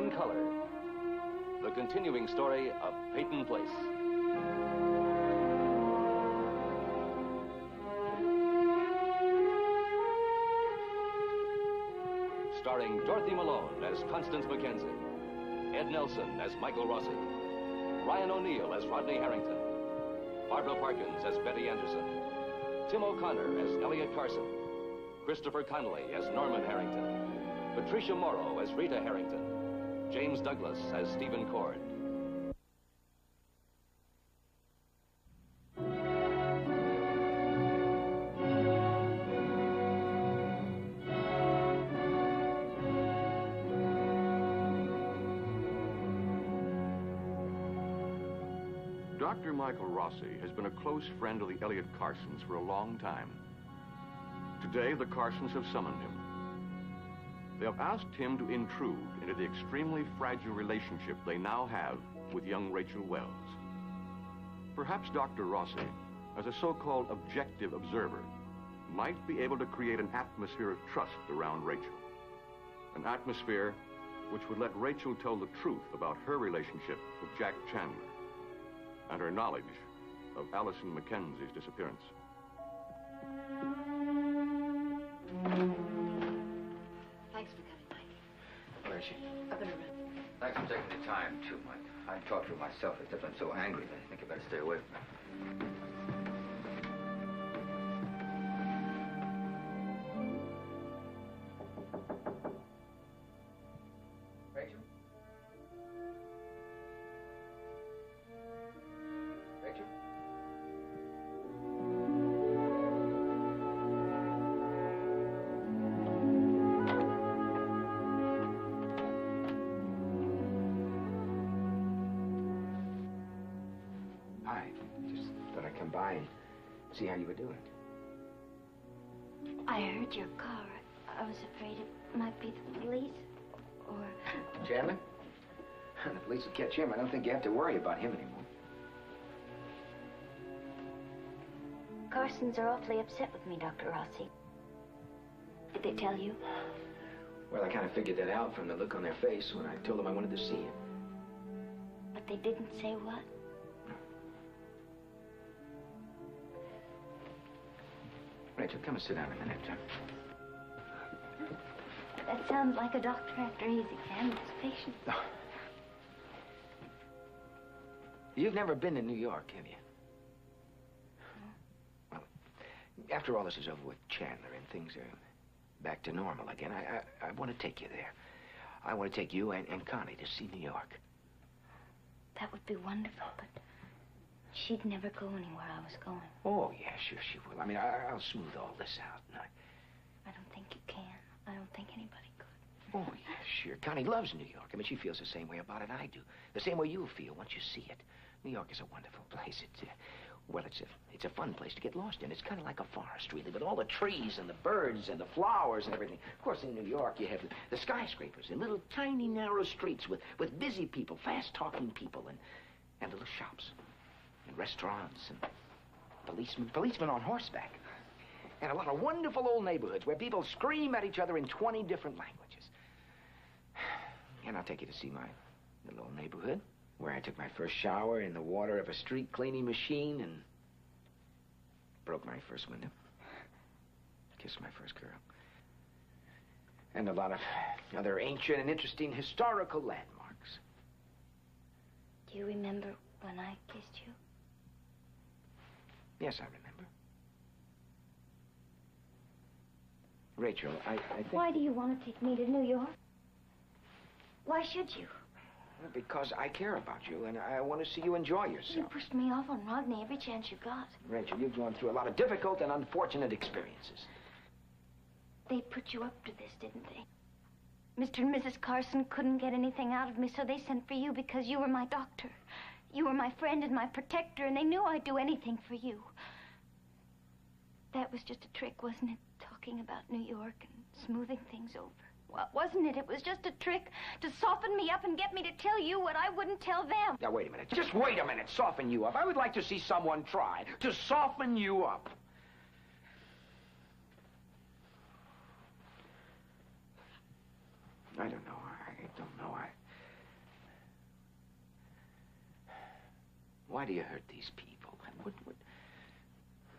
in color, the continuing story of Peyton Place. Starring Dorothy Malone as Constance Mackenzie, Ed Nelson as Michael Rossi, Ryan O'Neal as Rodney Harrington, Barbara Parkins as Betty Anderson, Tim O'Connor as Elliot Carson, Christopher Connolly as Norman Harrington, Patricia Morrow as Rita Harrington, James Douglas as Stephen Cord. Dr. Michael Rossi has been a close friend of the Elliot Carsons for a long time. Today, the Carsons have summoned him. They have asked him to intrude into the extremely fragile relationship they now have with young Rachel Wells. Perhaps Dr. Rossi, as a so-called objective observer, might be able to create an atmosphere of trust around Rachel. An atmosphere which would let Rachel tell the truth about her relationship with Jack Chandler and her knowledge of Allison Mackenzie's disappearance. Thanks for coming, Mike. Where is she? Up in her room. Thanks for taking the time, too, Mike. I'd talk to her myself, except I'm so angry that I think I better stay away from her. Rachel? Rachel? Hi. Just thought I'd come by and see how you were doing. I heard your car. I was afraid it might be the police, or... Chandler? The police will catch him. I don't think you have to worry about him anymore. Carsons are awfully upset with me, Dr. Rossi. Did they tell you? Well, I kind of figured that out from the look on their face when I told them I wanted to see you. But they didn't say what? Rachel, come and sit down a minute. That sounds like a doctor after he's examined his patient. No. You've never been to New York, have you? Well, after all this is over with Chandler and things are back to normal again, I want to take you there. I want to take you and Connie to see New York. That would be wonderful, but she'd never go anywhere I was going. Oh, yeah, sure she will. I mean, I'll smooth all this out. And I don't think you can. I don't think anybody could. Oh, yeah, sure. Connie loves New York. I mean, she feels the same way about it I do. The same way you'll feel once you see it. New York is a wonderful place. Well, it's a fun place to get lost in. It's kind of like a forest, really, with all the trees and the birds and the flowers and everything. Of course, in New York, you have the skyscrapers and little tiny, narrow streets with busy people, fast-talking people, and little shops and restaurants and policemen on horseback. And a lot of wonderful old neighborhoods where people scream at each other in 20 different languages. And I'll take you to see my little old neighborhood, where I took my first shower in the water of a street cleaning machine and broke my first window. Kissed my first girl. And a lot of other ancient and interesting historical landmarks. Do you remember when I kissed you? Yes, I remember. Rachel, I think... Why do you want to take me to New York? Why should you? Because I care about you, and I want to see you enjoy yourself. You pushed me off on Rodney every chance you got. Rachel, you've gone through a lot of difficult and unfortunate experiences. They put you up to this, didn't they? Mr. and Mrs. Carson couldn't get anything out of me, so they sent for you because you were my doctor. You were my friend and my protector, and they knew I'd do anything for you. That was just a trick, wasn't it? Talking about New York and smoothing things over. Well, wasn't it? It was just a trick to soften me up and get me to tell you what I wouldn't tell them. Now, wait a minute. Just wait a minute. Soften you up. I would like to see someone try to soften you up. I don't know. Why do you hurt these people?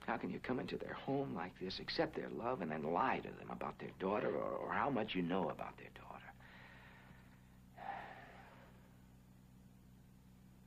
How can you come into their home like this, accept their love, and then lie to them about their daughter or how much you know about their daughter?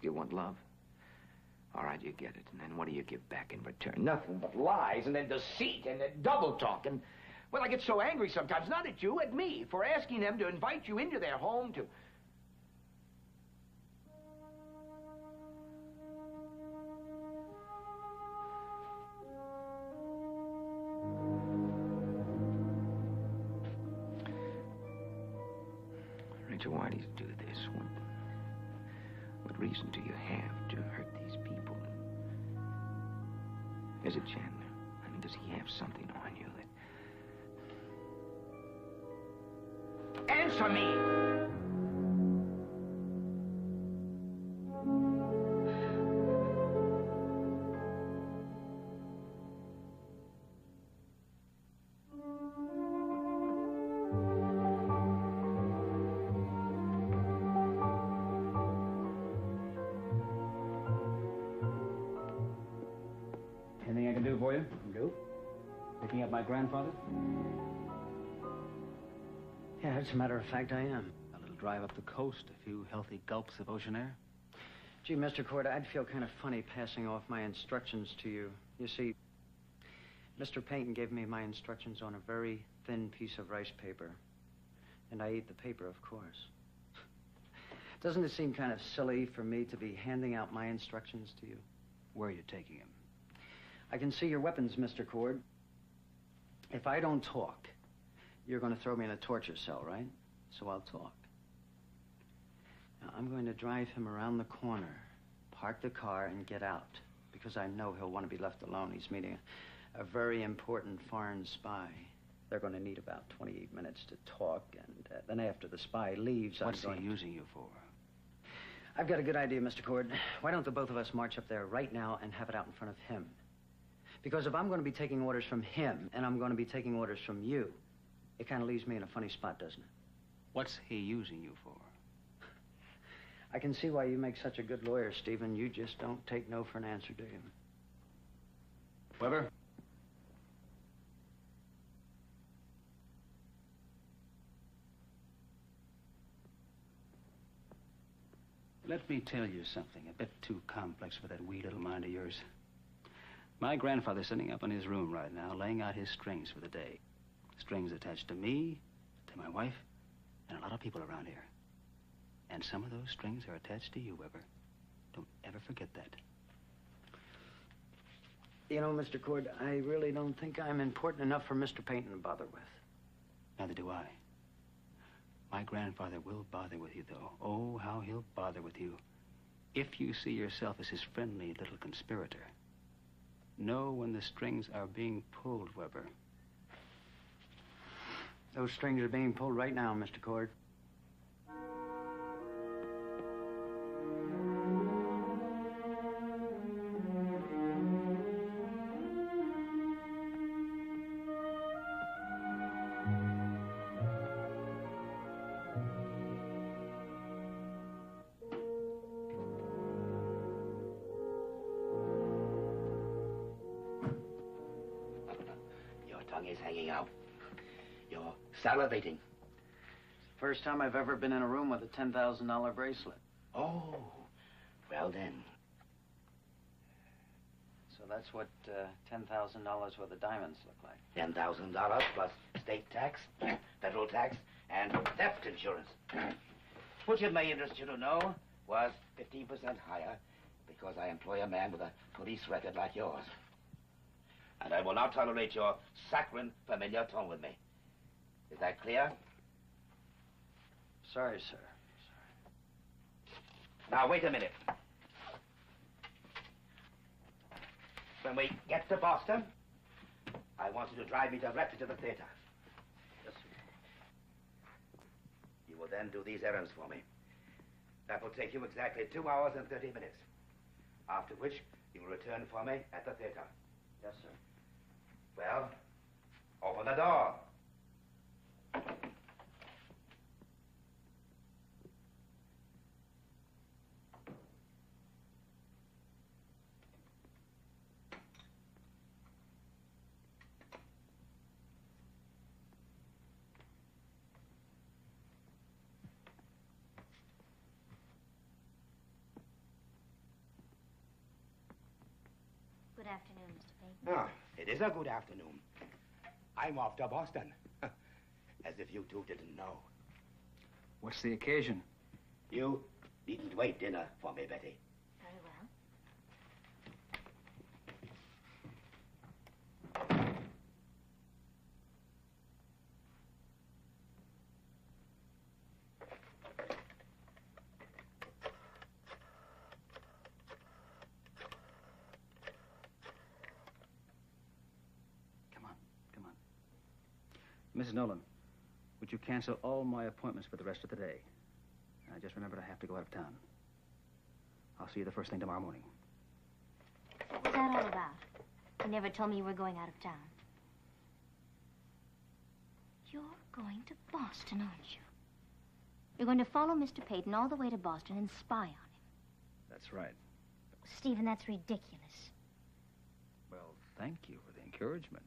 You want love? All right, you get it. And then what do you give back in return? Nothing but lies and then deceit and then double talk. And, well, I get so angry sometimes, not at you, at me, for asking them to invite you into their home to... Rachel, why do you do this? What reason do you have to hurt these people? Is it Chandler? I mean, does he have something on you that... Answer me! Anything I can do for you? No. Picking up my grandfather? Yeah, as a matter of fact, I am. A little drive up the coast, a few healthy gulps of ocean air? Gee, Mr. Cord, I'd feel kind of funny passing off my instructions to you. You see, Mr. Peyton gave me my instructions on a very thin piece of rice paper. And I ate the paper, of course. Doesn't it seem kind of silly for me to be handing out my instructions to you? Where are you taking him? I can see your weapons, Mr. Cord. If I don't talk, you're going to throw me in a torture cell, right? So I'll talk. Now, I'm going to drive him around the corner, park the car, and get out. Because I know he'll want to be left alone. He's meeting a very important foreign spy. They're going to need about 28 minutes to talk, and then after the spy leaves, What's he using you for? I've got a good idea, Mr. Cord. Why don't the both of us march up there right now and have it out in front of him? Because if I'm going to be taking orders from him, and I'm going to be taking orders from you, it kind of leaves me in a funny spot, doesn't it? What's he using you for? I can see why you make such a good lawyer, Stephen. You just don't take no for an answer, do you? Weber? Let me tell you something a bit too complex for that wee little mind of yours. My grandfather's sitting up in his room right now, laying out his strings for the day. Strings attached to me, to my wife, and a lot of people around here. And some of those strings are attached to you, Weber. Don't ever forget that. You know, Mr. Cord, I really don't think I'm important enough for Mr. Peyton to bother with. Neither do I. My grandfather will bother with you, though. Oh, how he'll bother with you. If you see yourself as his friendly little conspirator. Know when the strings are being pulled, Weber. Those strings are being pulled right now, Mr. Cord. Is hanging out. You're salivating. First time I've ever been in a room with a $10,000 bracelet. Oh, well then. So that's what $10,000 worth of diamonds look like. $10,000 plus state tax, federal tax, and theft insurance. Which it may interest you to know was 15% higher because I employ a man with a police record like yours. And I will not tolerate your saccharine, familiar tone with me. Is that clear? Sorry, sir. Now, wait a minute. When we get to Boston, I want you to drive me directly to the theater. Yes, sir. You will then do these errands for me. That will take you exactly 2 hours and 30 minutes. After which, you will return for me at the theater. Yes, sir. Well, open the door. afternoon, Mr. Peyton. Oh, it is a good afternoon. I'm off to Boston. As if you two didn't know. What's the occasion? You needn't wait dinner for me, Betty. Very well. Come on. Mrs. Nolan, would you cancel all my appointments for the rest of the day? I just remembered I have to go out of town. I'll see you the first thing tomorrow morning. What was that all about? You never told me you were going out of town. You're going to Boston, aren't you? You're going to follow Mr. Peyton all the way to Boston and spy on him. That's right. Stephen, that's ridiculous. Well, thank you for the encouragement.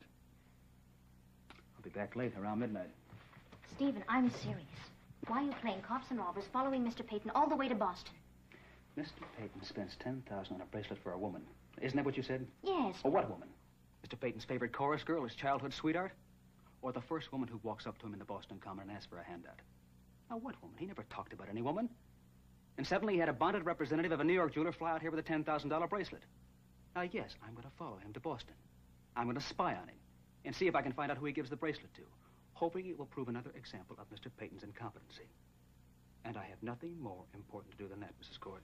I'll be back late, around midnight. Stephen, I'm serious. Why are you playing cops and robbers, following Mr. Peyton all the way to Boston? Mr. Peyton spends $10,000 on a bracelet for a woman. Isn't that what you said? Yes. Or what woman? Mr. Peyton's favorite chorus girl, his childhood sweetheart? Or the first woman who walks up to him in the Boston Common and asks for a handout? Now, what woman? He never talked about any woman. And suddenly he had a bonded representative of a New York jeweler fly out here with a $10,000 bracelet. Now, yes, I'm going to follow him to Boston. I'm going to spy on him and see if I can find out who he gives the bracelet to, hoping it will prove another example of Mr. Peyton's incompetency. And I have nothing more important to do than that, Mrs. Cord.